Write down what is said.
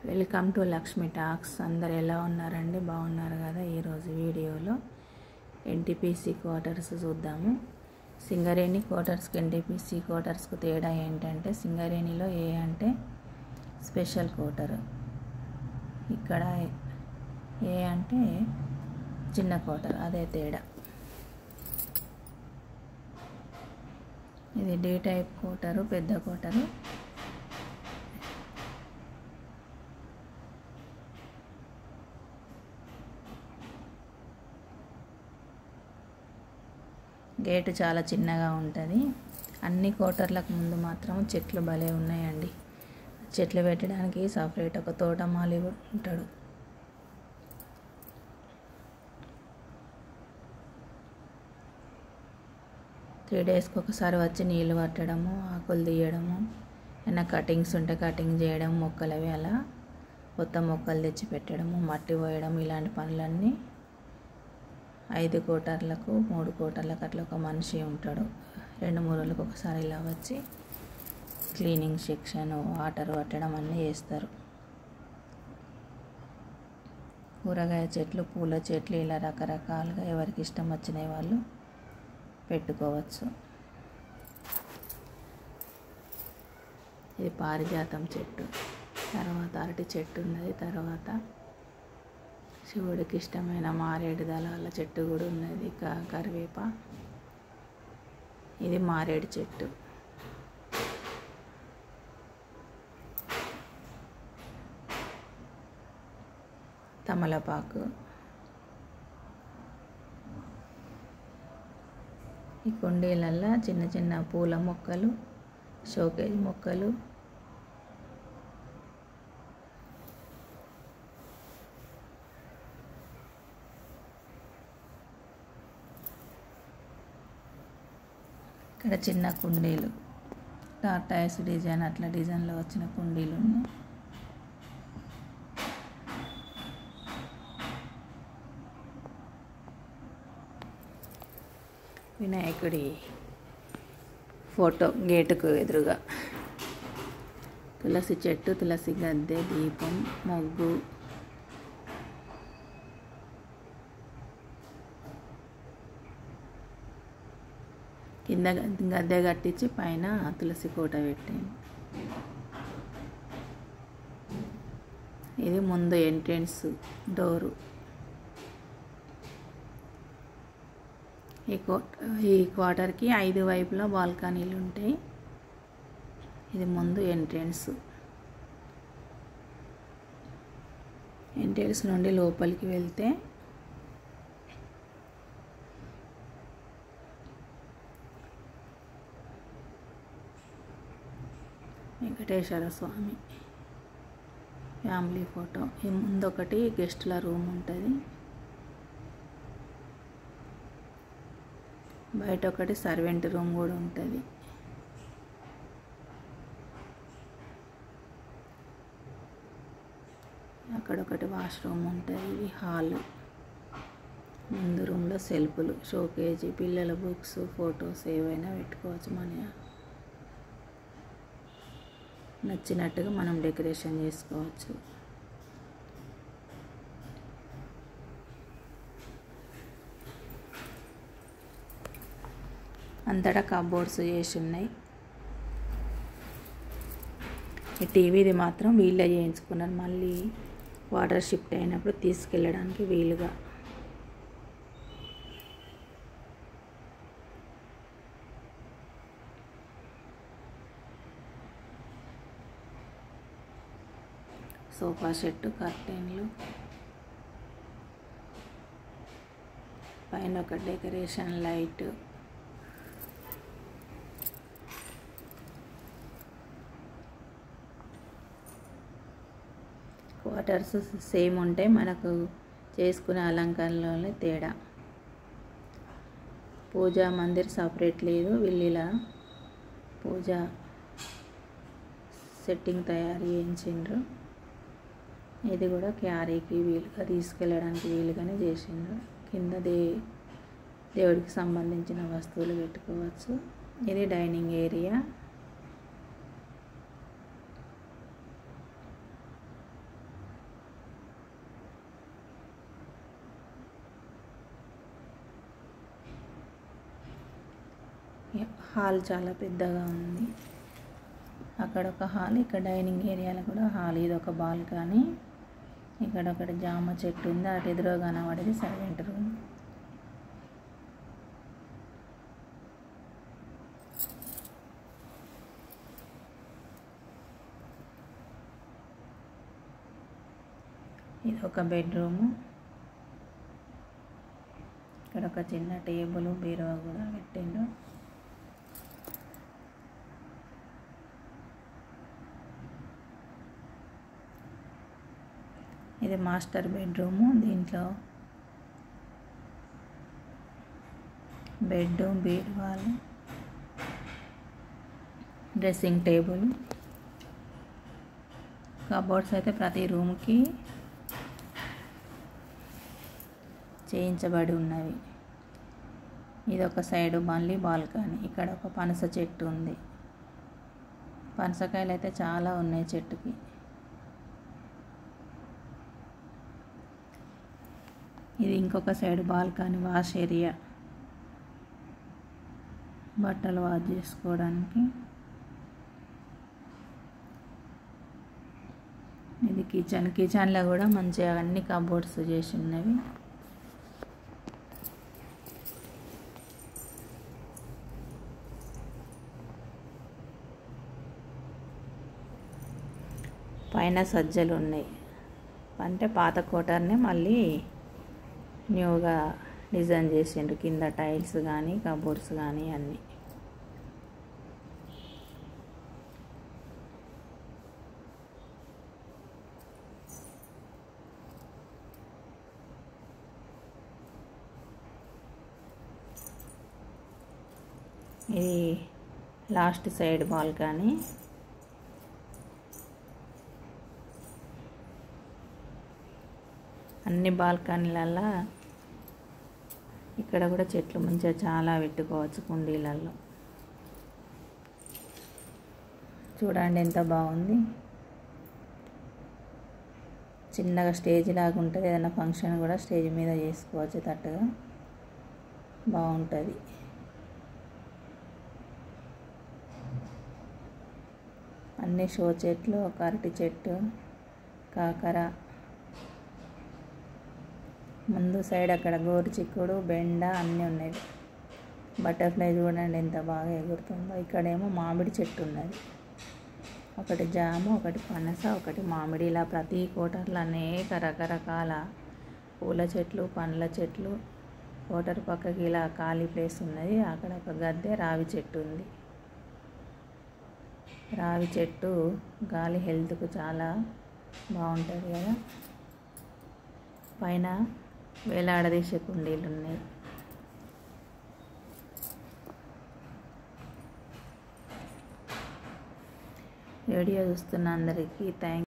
Welcome to Lakshmi talks. అందరు ఎలా ఉన్నారండి? బాగున్నారు కదా? ఈరోజు వీడియోలో ఎన్టీపీసీ క్వార్టర్స్ చూద్దాము. సింగరేణి క్వార్టర్స్కి ఎన్టీపీసీ క్వార్టర్స్కు తేడా ఏంటంటే, సింగరేణిలో ఏ అంటే స్పెషల్ క్వార్టర్, ఇక్కడ ఏ అంటే చిన్న క్వార్టర్, అదే తేడా. ఇది డి టైప్ క్వార్టరు, పెద్ద క్వార్టరు. గేటు చాలా చిన్నగా ఉంటుంది. అన్ని క్వార్టర్లకు ముందు మాత్రం చెట్లు భలే ఉన్నాయండి. చెట్లు పెట్టడానికి సపరేట్ ఒక తోటమాలి ఉంటాడు. త్రీ డేస్కి ఒకసారి వచ్చి నీళ్ళు పట్టడము, ఆకులు తీయడము, ఏమైనా కటింగ్స్ ఉంటే కటింగ్ చేయడం, మొక్కలవి అలా కొత్త మొక్కలు తెచ్చి పెట్టడము, మట్టి పోయడం, ఇలాంటి పనులన్నీ 5 క్వార్టర్లకు 3 క్వార్టర్లకు అట్లా ఒక మనిషి ఉంటాడు. 2-3 రోజులకు ఒకసారి ఇలా వచ్చి క్లీనింగ్ సెక్షన్, వాటర్ పట్టడం అన్నీ చేస్తారు. కూరగాయ చెట్లు, పూల చెట్లు, ఇలా రకరకాలుగా ఎవరికి ఇష్టం వచ్చినవి వాళ్ళు పెట్టుకోవచ్చు. ఇది పారిజాతం చెట్టు, తర్వాత అరటి చెట్టు ఉన్నది, తర్వాత శివుడికి ఇష్టమైన మారేడు దళాల చెట్టు కూడా ఉన్నది, కరివేప. ఇది మారేడు చెట్టు. తమలపాకు. ఈ కుండీలల్లో చిన్న చిన్న పూల మొక్కలు, షోకేజ్ మొక్కలు, ఇక్కడ చిన్న కుండీలు, టార్టాయిస్ డిజైన్, అట్లా డిజైన్లో వచ్చిన కుండీలు ఉన్నాయి. వినాయకుడి ఫోటో గేటుకు ఎదురుగా, తులసి చెట్టు, తులసి గద్దె, దీపం, మొగ్గు, కింద గద్దె కట్టించి పైన తులసి కోట పెట్టాను. ఇది ముందు ఎంట్రెన్స్ డోరు. ఈ క్వార్టర్కి 5 వైపులా బాల్కనీలు ఉంటాయి. ఇది ముందు ఎంట్రెన్స్. ఎంట్రెన్స్ నుండి లోపలికి వెళ్తే వెంకటేశ్వర స్వామి ఫ్యామిలీ ఫోటో. ఈ ముందు ఒకటి గెస్టుల రూమ్ ఉంటుంది, బయట ఒకటి సర్వెంట్ రూమ్ కూడా ఉంటుంది. అక్కడ ఒకటి వాష్రూమ్ ఉంటుంది. ఇది హాలు. ముందు రూమ్లో సెల్ఫ్లు, షోకేజీ, పిల్లల బుక్స్, ఫొటోస్ ఏవైనా పెట్టుకోవచ్చు. మన నచ్చినట్టుగా మనం డెకరేషన్ చేసుకోవచ్చు. అంతటా కబోర్డ్స్ చేసి ఉన్నాయి. ఈ టీవీది మాత్రం వీళ్ళే చేయించుకున్నారు, మళ్ళీ వాటర్ షిఫ్ట్ అయినప్పుడు తీసుకెళ్ళడానికి వీలుగా. సోఫా సెట్టు, కర్టెన్లు, పైన ఒక డెకరేషన్ లైట్. క్వార్టర్స్ సేమ్ ఉంటాయి, మనకు చేసుకునే అలంకరణలోనే తేడా. పూజా మందిర్ సపరేట్ లేదు, వీళ్ళిలా పూజా సెట్టింగ్ తయారు చేయించిండ్రు. ఇది కూడా క్యారీకి వీలుగా, తీసుకెళ్ళడానికి వీలుగానే చేసిండ్రు. కింద దేవుడికి సంబంధించిన వస్తువులు పెట్టుకోవచ్చు. ఇది డైనింగ్ ఏరియా. హాల్ చాలా పెద్దగా ఉంది. అక్కడ ఒక హాల్, ఇక్కడ డైనింగ్ ఏరియాలో కూడా హాల్. ఇది ఒక బాల్కనీ. ఇక్కడ ఒకటి జామ చెట్టు ఉంది. అటు ఎదురుగా కనబడేది సర్వెంట్ రూమ్. ఇది ఒక బెడ్రూము. ఇక్కడ ఒక చిన్న టేబుల్, బీరువా కూడా పెట్టిండు. ఇది మాస్టర్ బెడ్రూము. దీంట్లో బెడ్, బీరువాలు, డ్రెస్సింగ్ టేబుల్, కబోర్డ్స్ అయితే ప్రతి రూమ్కి చేయించబడి ఉన్నవి. ఇది ఒక సైడు మళ్ళీ బాల్కనీ. ఇక్కడ ఒక పనస చెట్టు ఉంది. పనసకాయలు అయితే చాలా ఉన్నాయి చెట్టుకి. ఇది ఇంకొక సైడ్ బాల్కనీ, వాష్ ఏరియా, బట్టలు వాష్ చేసుకోవడానికి. ఇది కిచెన్. కిచెన్లో కూడా మంచిగా అన్ని కబోర్డ్స్ చేసి ఉన్నవి. పైన సజ్జలు ఉన్నాయి. అంటే పాత కోటర్ని మళ్ళీ న్యూగా డిజైన్ చేసిండ్రు. కింద టైల్స్ కానీ కబోర్డ్స్ కానీ అన్నీ. ఇది లాస్ట్ సైడ్ బాల్కనీ. అన్ని బాల్కనీలల్లో ఇక్కడ కూడా చెట్లు మంచిగా చాలా పెట్టుకోవచ్చు కుండీలలో. చూడండి ఎంత బాగుంది. చిన్నగా స్టేజ్ లాగా ఉంటుంది. ఏదైనా ఫంక్షన్ కూడా స్టేజ్ మీద చేసుకోవచ్చు. తట్టుగా బాగుంటుంది. అన్ని షో చెట్లు, ఒక అరటి చెట్టు, కాకర, ముందు సైడ్ అక్కడ గోరు చిక్కుడు, బెండ అన్నీ ఉన్నాయి. బటర్ఫ్లై చూడండి ఎంత బాగా ఎగురుతుందో. ఇక్కడేమో మామిడి చెట్టు ఉన్నది. ఒకటి జామ, ఒకటి పనస, ఒకటి మామిడి. ఇలా ప్రతి కోటర్లో అనేక రకరకాల పూల చెట్లు, పండ్ల చెట్లు. కోటర్ పక్కకి ఇలా ఖాళీ ప్లేస్ ఉన్నది. అక్కడ ఒక గద్దె, రావి చెట్టు ఉంది. రావి చెట్టు గాలి హెల్త్కు చాలా బాగుంటుంది కదా. పైన వేలాడదీసే కుండీలు ఉన్నాయి. వీడియో చూస్తున్న అందరికీ థ్యాంక్స్.